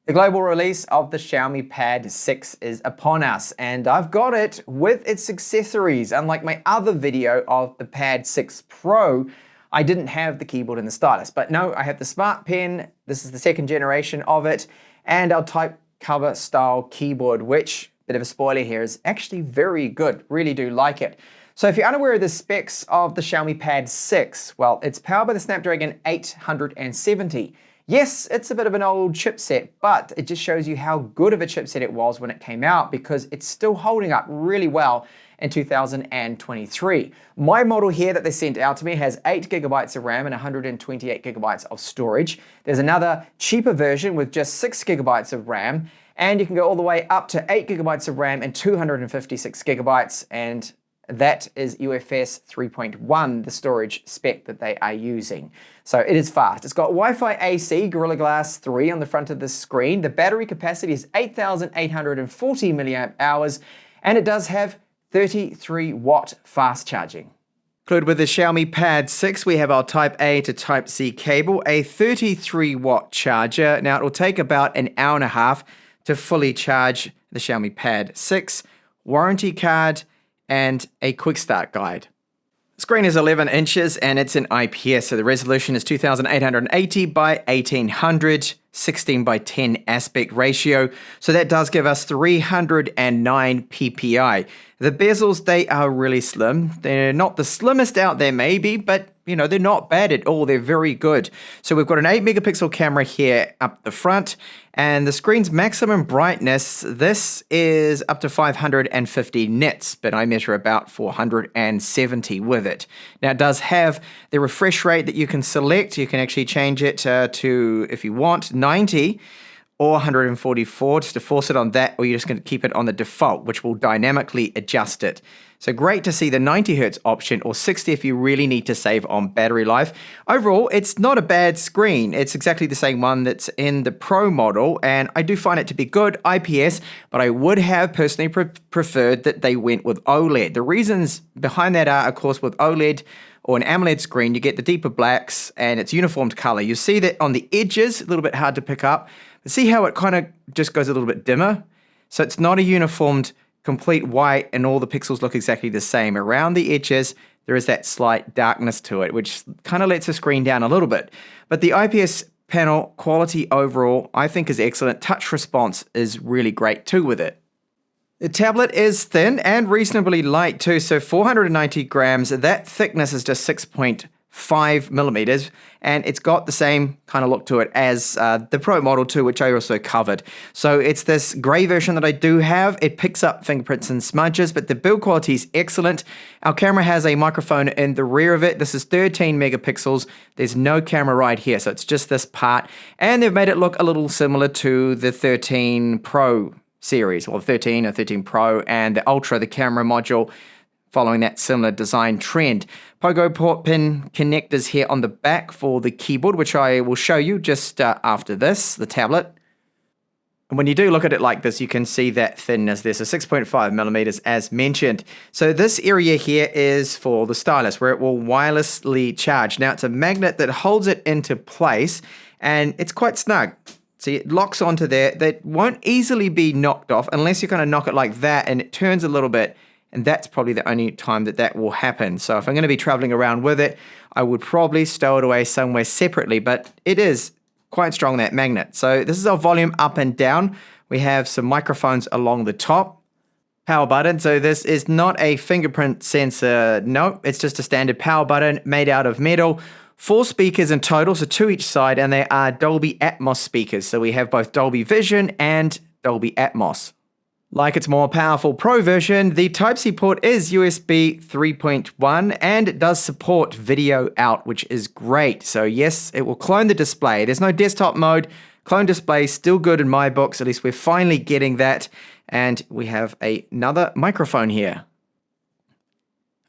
The global release of the Xiaomi Pad 6 is upon us, and I've got it with its accessories. Unlike my other video of the Pad 6 Pro, I didn't have the keyboard and the stylus. But no, I have the Smart Pen, this is the second generation of it, and our type cover style keyboard, which, bit of a spoiler here, is actually very good. Really do like it. So if you're unaware of the specs of the Xiaomi Pad 6, well, it's powered by the Snapdragon 870. Yes, it's a bit of an old chipset, but it just shows you how good of a chipset it was when it came out because it's still holding up really well in 2023. My model here that they sent out to me has 8 GB of RAM and 128 GB of storage. There's another cheaper version with just 6 GB of RAM, and you can go all the way up to 8 GB of RAM and 256 GB, and that is UFS 3.1, the storage spec that they are using. So it is fast. It's got Wi-Fi AC, Gorilla Glass 3 on the front of the screen. The battery capacity is 8,840 milliamp hours, and it does have 33 watt fast charging. Included with the Xiaomi Pad 6, we have our Type A to Type C cable, a 33 watt charger. Now it will take about an hour and a half to fully charge the Xiaomi Pad 6, warranty card, and a quick start guide. The screen is 11 inches and it's in IPS, so the resolution is 2880 by 1800, 16 by 10 aspect ratio, so that does give us 309 ppi. The bezels, they are really slim. They're not the slimmest out there maybe, but you know, they're not bad at all. They're very good. So we've got an 8 megapixel camera here up the front, and the screen's maximum brightness, this is up to 550 nits, but I measure about 470 with it. Now it does have the refresh rate that you can select. You can actually change it to, if you want, 90 or 144 just to force it on that, or you're just going to keep it on the default, which will dynamically adjust it. So great to see the 90 Hz option, or 60 if you really need to save on battery life. Overall, it's not a bad screen. It's exactly the same one that's in the Pro model, and I do find it to be good IPS, but I would have personally preferred that they went with OLED. The reasons behind that are, of course, with OLED or an AMOLED screen, you get the deeper blacks and it's uniformed color. You see that on the edges, a little bit hard to pick up. But see how it kind of just goes a little bit dimmer? So it's not a uniformed complete white and all the pixels look exactly the same. Around the edges, there is that slight darkness to it, which kind of lets the screen down a little bit. But the IPS panel quality overall, I think, is excellent. Touch response is really great too with it. The tablet is thin and reasonably light too, so 490 grams. That thickness is just 6.5 millimeters, and it's got the same kind of look to it as the Pro model too, which I also covered. So it's this gray version that I do have. It picks up fingerprints and smudges, but the build quality is excellent. Our camera has a microphone in the rear of it. This is 13 megapixels. There's no camera right here, so it's just this part, and they've made it look a little similar to the 13 Pro series, or 13 or 13 Pro, and the Ultra, the camera module, following that similar design trend. Pogo port pin connectors here on the back for the keyboard, which I will show you just after this, the tablet. And when you do look at it like this, you can see that thinness. There's a 6.5 millimeters as mentioned. So this area here is for the stylus, where it will wirelessly charge. Now it's a magnet that holds it into place, and it's quite snug. See, it locks onto there. That won't easily be knocked off unless you kind of knock it like that and it turns a little bit. And that's probably the only time that that will happen. So if I'm going to be traveling around with it, I would probably stow it away somewhere separately. But it is quite strong, that magnet. So this is our volume up and down. We have some microphones along the top. Power button. So this is not a fingerprint sensor. No, it's just a standard power button made out of metal. 4 speakers in total, so 2 each side, and they are Dolby Atmos speakers. So we have both Dolby Vision and Dolby Atmos. Like its more powerful Pro version, the Type-C port is USB 3.1 and it does support video out, which is great. So yes, it will clone the display. There's no desktop mode. Clone display still good in my books. At least we're finally getting that. And we have another microphone here.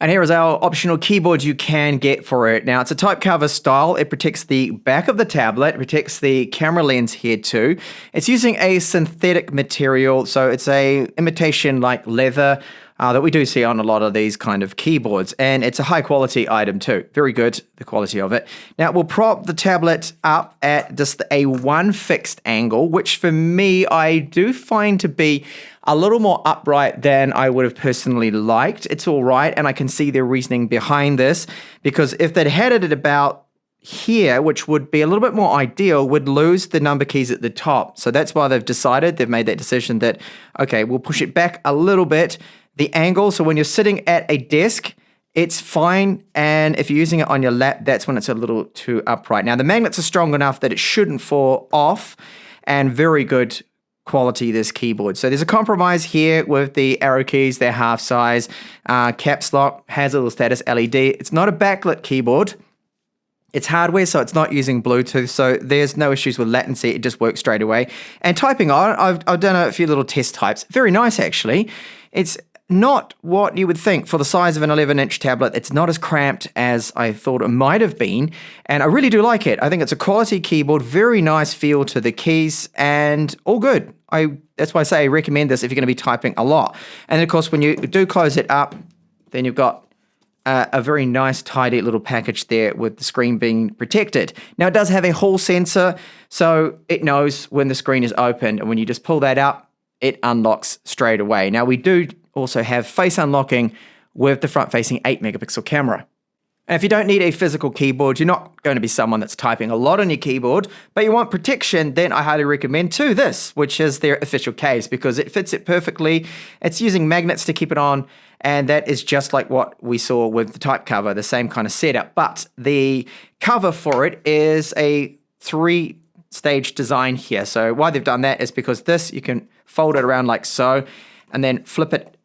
And here is our optional keyboard you can get for it. Now, it's a type cover style. It protects the back of the tablet. It protects the camera lens here too. It's using a synthetic material, so it's a imitation like leather. that we do see on a lot of these kind of keyboards. And it's a high quality item too. Very good, the quality of it. Now we'll prop the tablet up at just a one fixed angle, which for me, I do find to be a little more upright than I would have personally liked. It's all right, and I can see their reasoning behind this, because if they'd had it at about here, which would be a little bit more ideal, would lose the number keys at the top. So that's why they've made that decision that, okay, we'll push it back a little bit, the angle. So when you're sitting at a desk, it's fine. And if you're using it on your lap, that's when it's a little too upright. Now the magnets are strong enough that it shouldn't fall off, and very good quality, this keyboard. So there's a compromise here with the arrow keys. They're half size. Caps lock has a little status LED. It's not a backlit keyboard. It's hardware, so it's not using Bluetooth, so there's no issues with latency. It just works straight away. And typing on, I've done a few little test types. Very nice, actually. It's not what you would think for the size of an 11-inch tablet. It's not as cramped as I thought it might have been, and I really do like it. I think it's a quality keyboard, very nice feel to the keys, and all good. That's why I say I recommend this if you're going to be typing a lot. And of course, when you do close it up, then you've got a very nice, tidy little package there with the screen being protected. Now, it does have a hall sensor, so it knows when the screen is open, and when you just pull that up, it unlocks straight away. Now, we do also have face unlocking with the front-facing 8-megapixel camera. And if you don't need a physical keyboard, you're not going to be someone that's typing a lot on your keyboard, but you want protection, then I highly recommend this, which is their official case, because it fits it perfectly. It's using magnets to keep it on, and that is just like what we saw with the type cover, the same kind of setup. But the cover for it is a 3-stage design here. So why they've done that is because this, you can fold it around like so, and then flip it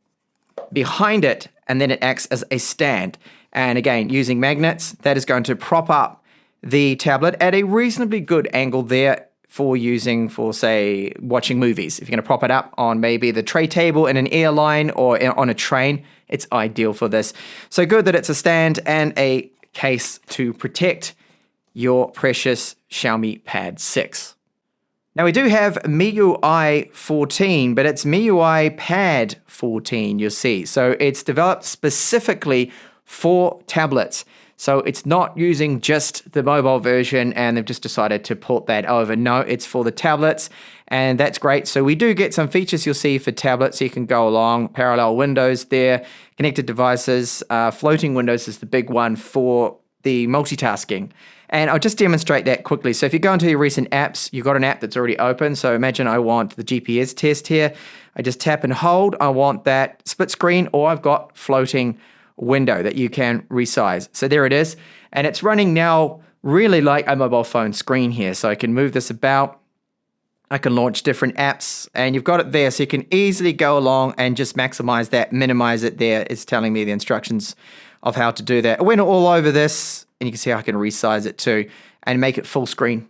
behind it, and then it acts as a stand. And again, using magnets, that is going to prop up the tablet at a reasonably good angle there for using for, say, watching movies. If you're going to prop it up on maybe the tray table in an airline or on a train, it's ideal for this. So good that it's a stand and a case to protect your precious Xiaomi Pad 6. Now we do have MIUI 14, but it's MIUI Pad 14, you'll see. So it's developed specifically for tablets. So it's not using just the mobile version, and they've just decided to port that over. No, it's for the tablets, and that's great. So we do get some features you'll see for tablets. So you can go along, parallel windows there, connected devices, floating windows is the big one for the multitasking. And I'll just demonstrate that quickly. So if you go into your recent apps, you've got an app that's already open. So imagine I want the GPS test here. I just tap and hold. I want that split screen, or I've got floating window that you can resize. So there it is. And it's running now really like a mobile phone screen here. So I can move this about. I can launch different apps, and you've got it there. So you can easily go along and just maximize that, minimize it there. It's telling me the instructions of how to do that. I went all over this, and you can see how I can resize it too and make it full screen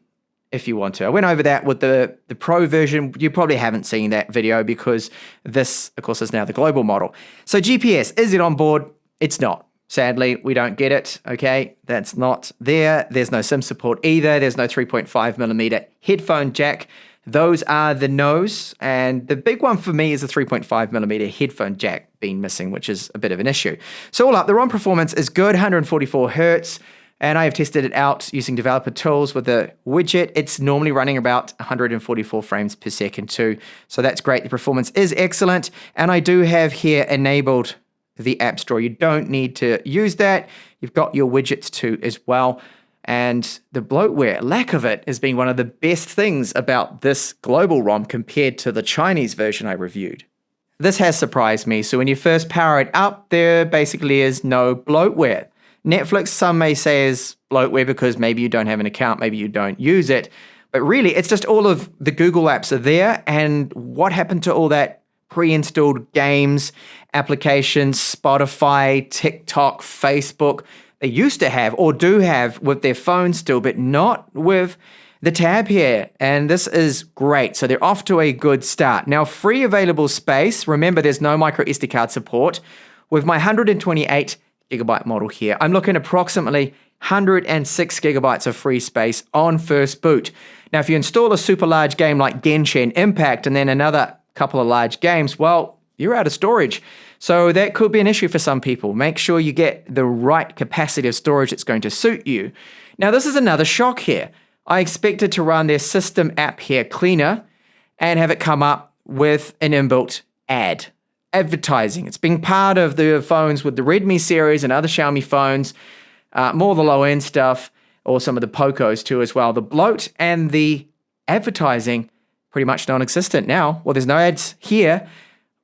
if you want to. I went over that with the Pro version. You probably haven't seen that video because this, of course, is now the global model. So GPS, is it on board? It's not. Sadly, we don't get it, okay? That's not there. There's no SIM support either. There's no 3.5mm headphone jack. Those are the no's, and the big one for me is the 3.5mm headphone jack being missing, which is a bit of an issue. So all up, the ROM performance is good, 144 Hertz, and I have tested it out using developer tools with the widget. It's normally running about 144 frames per second too, so that's great. The performance is excellent, and I do have here enabled the App Store. You don't need to use that. You've got your widgets too as well. And the bloatware, lack of it, has been one of the best things about this global ROM compared to the Chinese version I reviewed. This has surprised me. So when you first power it up, there basically is no bloatware. Netflix, some may say, is bloatware because maybe you don't have an account, maybe you don't use it. But really, it's just all of the Google apps are there. And what happened to all that pre-installed games, applications, Spotify, TikTok, Facebook, they used to have or do have with their phones still, but not with the tab here. And this is great. So they're off to a good start. Now, free available space. Remember, there's no micro SD card support. With my 128 gigabyte model here, I'm looking at approximately 106 gigabytes of free space on first boot. Now, if you install a super large game like Genshin Impact and then another couple of large games, well, you're out of storage. So that could be an issue for some people. Make sure you get the right capacity of storage that's going to suit you. Now, this is another shock here. I expected to run their system app here cleaner and have it come up with an inbuilt advertising. It's been part of the phones with the Redmi series and other Xiaomi phones, more the low-end stuff, or some of the Pocos too as well. The bloat and the advertising pretty much non-existent now. Well, there's no ads here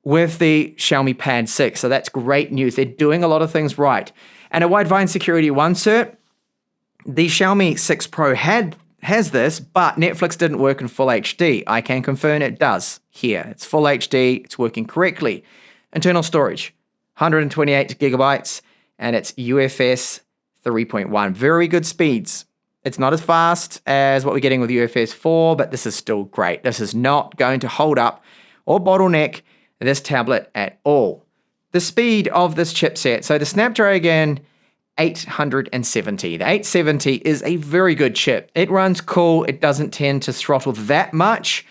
with the Xiaomi Pad 6, so that's great news. They're doing a lot of things right. And a Widevine Security 1 cert, the Xiaomi 6 Pro has this, but Netflix didn't work in full HD. I can confirm it does here. It's full HD, it's working correctly. Internal storage, 128 gigabytes, and it's UFS 3.1. Very good speeds. It's not as fast as what we're getting with UFS 4, but this is still great. This is not going to hold up or bottleneck this tablet at all. The speed of this chipset, so the Snapdragon 870. The 870 is a very good chip. It runs cool. It doesn't tend to throttle that much.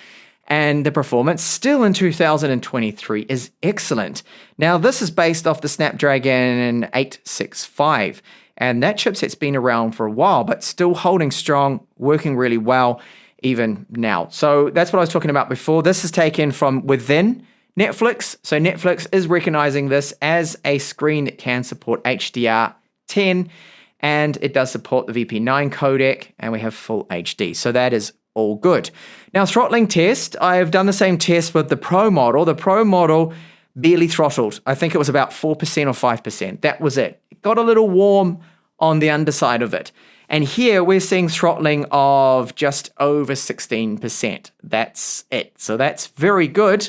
And the performance still in 2023 is excellent. Now, this is based off the Snapdragon 865. And that chipset's been around for a while, but still holding strong, working really well even now. So that's what I was talking about before. This is taken from within Netflix. So Netflix is recognizing this as a screen that can support HDR10, and it does support the VP9 codec, and we have full HD. So that is all good. Now, throttling test, I've done the same test with the Pro model. The Pro model barely throttled. I think it was about 4% or 5%. That was it. It got a little warm on the underside of it. And here we're seeing throttling of just over 16%. That's it. So that's very good.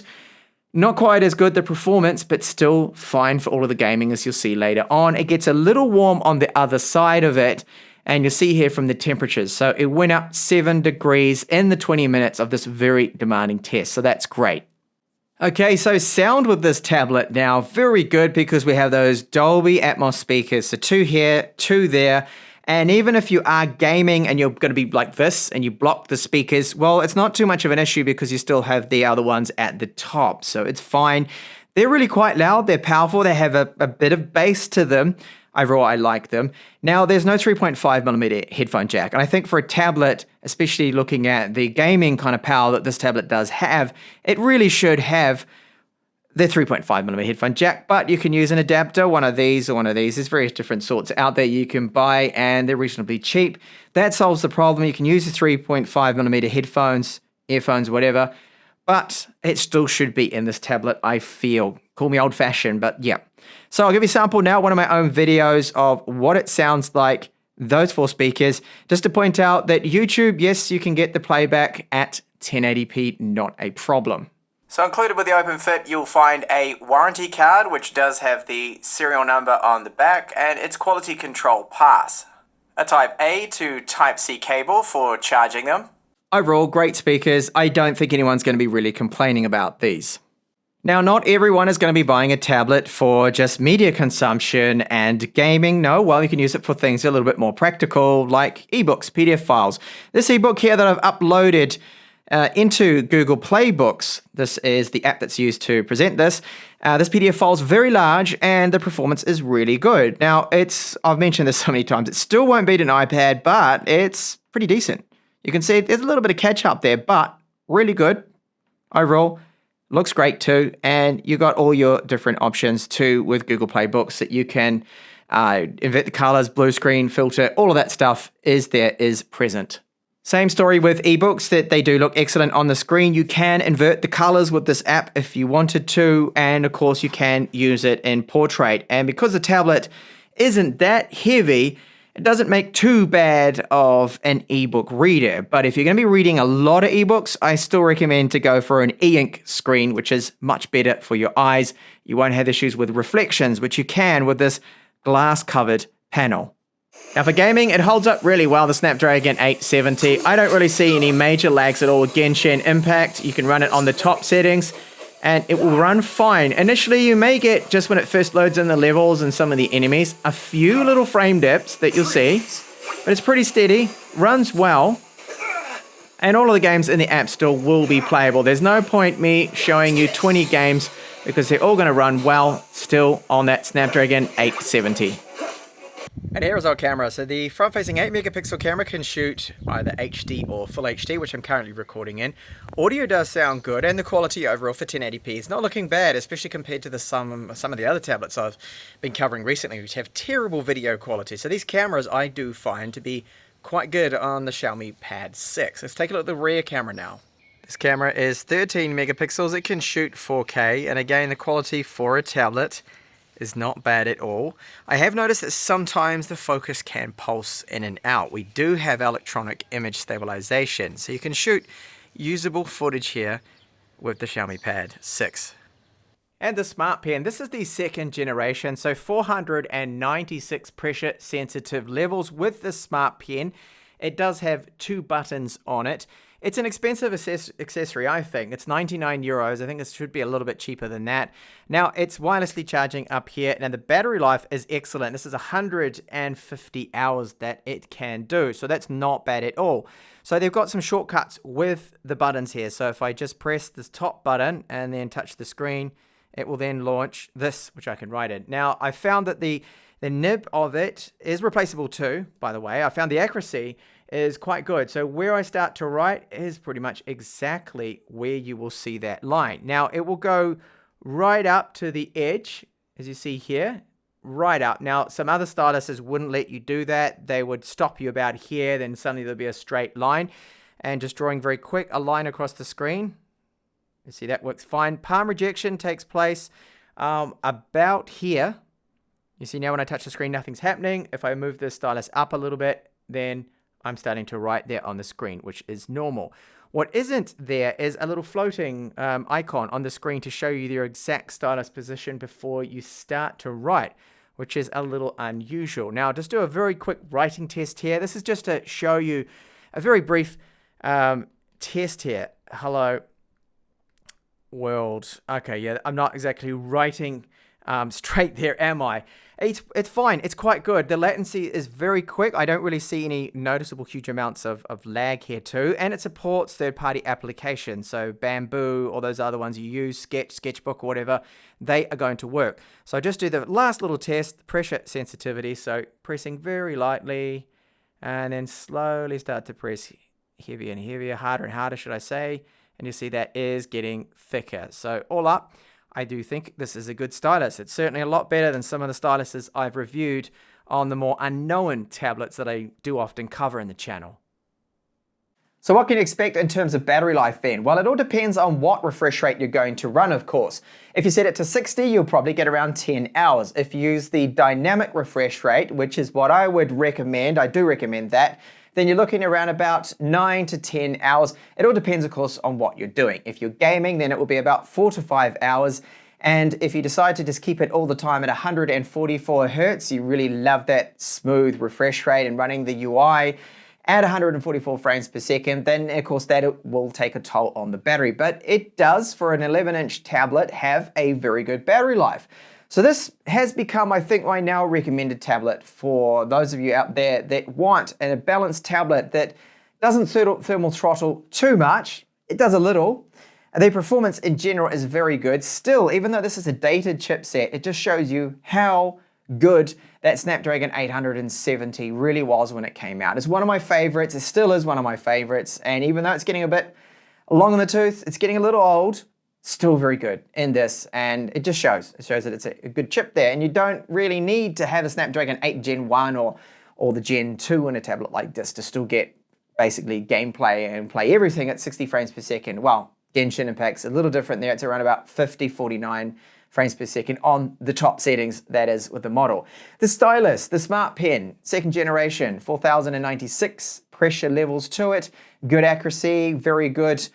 Not quite as good, the performance, but still fine for all of the gaming, as you'll see later on. It gets a little warm on the other side of it, and you'll see here from the temperatures. So it went up 7 degrees in the 20 minutes of this very demanding test. So that's great. Okay, so sound with this tablet now, very good because we have those Dolby Atmos speakers. So 2 here, 2 there. And even if you are gaming and you're going to be like this and you block the speakers, well, it's not too much of an issue because you still have the other ones at the top. So it's fine. They're really quite loud. They're powerful. They have a bit of bass to them. Overall, I like them. Now, there's no 3.5mm headphone jack. And I think for a tablet, especially looking at the gaming kind of power that this tablet does have, it really should have the 3.5mm headphone jack, but you can use an adapter, one of these or one of these. There's various different sorts out there you can buy, and they're reasonably cheap. That solves the problem. You can use the 3.5mm headphones, earphones, whatever, but it still should be in this tablet, I feel. Call me old-fashioned, but yeah. So I'll give you a sample now, one of my own videos of what it sounds like, those 4 speakers. Just to point out that YouTube, yes, you can get the playback at 1080p, not a problem. So included with the OpenFit, you'll find a warranty card, which does have the serial number on the back, and its quality control pass. A Type A to Type C cable for charging them. Overall, great speakers. I don't think anyone's going to be really complaining about these. Now, not everyone is going to be buying a tablet for just media consumption and gaming. No, well, you can use it for things a little bit more practical, like eBooks, PDF files. This ebook here that I've uploaded into Google Play Books. This is the app that's used to present this. This PDF file is very large and the performance is really good. Now, I've mentioned this so many times, it still won't beat an iPad, but it's pretty decent. You can see there's a little bit of catch up there, but really good overall. Looks great too, and you got all your different options too with Google Play Books that you can invert the colors, blue screen, filter, all of that stuff is present. Same story with eBooks, that they do look excellent on the screen. You can invert the colors with this app if you wanted to, and of course you can use it in portrait. And because the tablet isn't that heavy, it doesn't make too bad of an ebook reader. But if you're going to be reading a lot of ebooks, I still recommend to go for an e-ink screen, which is much better for your eyes. You won't have issues with reflections, which you can with this glass-covered panel. Now for gaming, it holds up really well, the Snapdragon 870. I don't really see any major lags at all with Genshin Impact. You can run it on the top settings, and it will run fine. Initially, you may get, just when it first loads in the levels and some of the enemies, a few little frame dips that you'll see, but it's pretty steady, runs well. And all of the games in the App Store will be playable. There's no point me showing you 20 games because they're all going to run well still on that Snapdragon 870. And here is our camera. So the front-facing 8 megapixel camera can shoot either HD or Full HD, which I'm currently recording in. Audio does sound good, and the quality overall for 1080p is not looking bad, especially compared to some of the other tablets I've been covering recently, which have terrible video quality. So these cameras I do find to be quite good on the Xiaomi Pad 6. Let's take a look at the rear camera now. This camera is 13 megapixels. It can shoot 4K, and again, the quality for a tablet is not bad at all. I have noticed that sometimes the focus can pulse in and out. We do have electronic image stabilization, so you can shoot usable footage here with the Xiaomi Pad 6. And the Smart Pen, this is the second generation, so 496 pressure sensitive levels with the Smart Pen. It does have 2 buttons on it. It's an expensive accessory, I think. It's 99 euros. I think this should be a little bit cheaper than that. Now, it's wirelessly charging up here, and the battery life is excellent. This is 150 hours that it can do, so that's not bad at all. So they've got some shortcuts with the buttons here. So if I just press this top button and then touch the screen, it will then launch this, which I can write in. Now, I found that the nib of it is replaceable too, by the way. I found the accuracy is quite good. So where I start to write is pretty much exactly where you will see that line. Now, it will go right up to the edge, as you see here, right up. Now, some other styluses wouldn't let you do that. They would stop you about here, then suddenly there'll be a straight line. And just drawing very quick, a line across the screen. You see, that works fine. Palm rejection takes place about here. You see now when I touch the screen, nothing's happening. If I move the stylus up a little bit, then I'm starting to write there on the screen, which is normal. What isn't there is a little floating icon on the screen to show you your exact stylus position before you start to write, which is a little unusual. Now, just do a very quick writing test here. This is just to show you a very brief test here. Hello, world. Okay, yeah, I'm not exactly writing straight there, am I? It's fine. It's quite good. The latency is very quick. I don't really see any noticeable huge amounts of lag here too. And it supports third-party applications. So Bamboo or those other ones you use, Sketchbook or whatever, they are going to work. So just do the last little test, pressure sensitivity. So pressing very lightly and then slowly start to press heavier and heavier, harder and harder, should I say. And you see that is getting thicker. So all up, I do think this is a good stylus. It's certainly a lot better than some of the styluses I've reviewed on the more unknown tablets that I do often cover in the channel. So what can you expect in terms of battery life then? Well, it all depends on what refresh rate you're going to run, of course. If you set it to 60, you'll probably get around 10 hours. If you use the dynamic refresh rate, which is what I would recommend, I do recommend that, then you're looking around about 9 to 10 hours. It all depends, of course, on what you're doing. If you're gaming, then it will be about 4 to 5 hours. And if you decide to just keep it all the time at 144 Hertz, you really love that smooth refresh rate and running the UI at 144 frames per second, then of course that will take a toll on the battery. But it does, for an 11-inch tablet, have a very good battery life. So this has become, I think, my now recommended tablet for those of you out there that want a balanced tablet that doesn't thermal throttle too much. It does a little. The performance in general is very good. Still, even though this is a dated chipset, it just shows you how good that Snapdragon 870 really was when it came out. It's one of my favorites. It still is one of my favorites. And even though it's getting a bit long in the tooth, it's getting a little old, still very good in this, and it just shows. It shows that it's a good chip there, and you don't really need to have a Snapdragon 8 Gen 1 or the Gen 2 in a tablet like this to still get basically gameplay and play everything at 60 frames per second. Well, Genshin Impact's a little different there. It's around about 50, 49 frames per second on the top settings, that is, with the model. The stylus, the Smart Pen, second generation, 4096 pressure levels to it, good accuracy, very good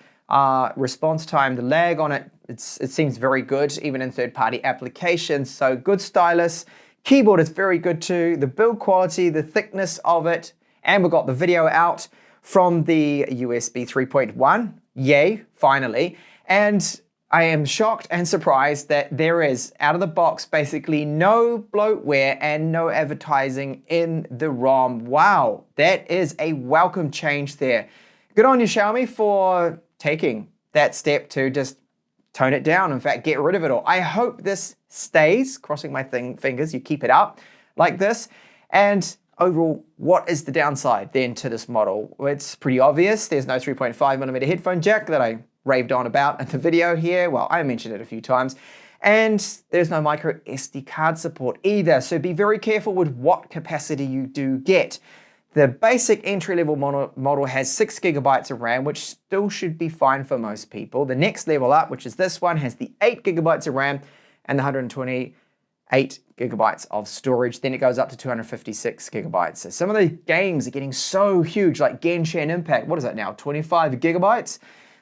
response time. The lag on it, it seems very good, even in third-party applications. So good stylus. Keyboard is very good too. The build quality, the thickness of it, and we've got the video out from the USB 3.1. Yay, finally. And I am shocked and surprised that there is, out of the box, basically no bloatware and no advertising in the ROM. Wow, that is a welcome change there. Good on you, Xiaomi, for taking that step to just tone it down. In fact, get rid of it all. I hope this stays, crossing my fingers, you keep it up like this. And overall, what is the downside then to this model? Well, it's pretty obvious. There's no 3.5mm headphone jack that I raved on about in the video here. Well, I mentioned it a few times. And there's no micro SD card support either. So be very careful with what capacity you do get. The basic entry-level model has 6 GB of RAM, which still should be fine for most people. The next level up, which is this one, has the 8 GB of RAM and the 128 GB of storage. Then it goes up to 256 GB. So some of the games are getting so huge, like Genshin Impact. What is that now, 25 GB?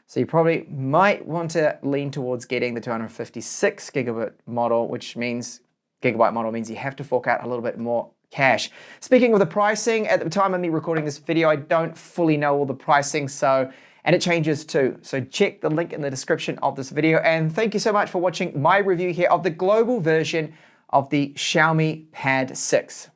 So you probably might want to lean towards getting the 256 GB model, which means gigabyte model means you have to fork out a little bit more cash. Speaking of the pricing, at the time of me recording this video, I don't fully know all the pricing, and it changes too. So check the link in the description of this video. And thank you so much for watching my review here of the global version of the Xiaomi Pad 6.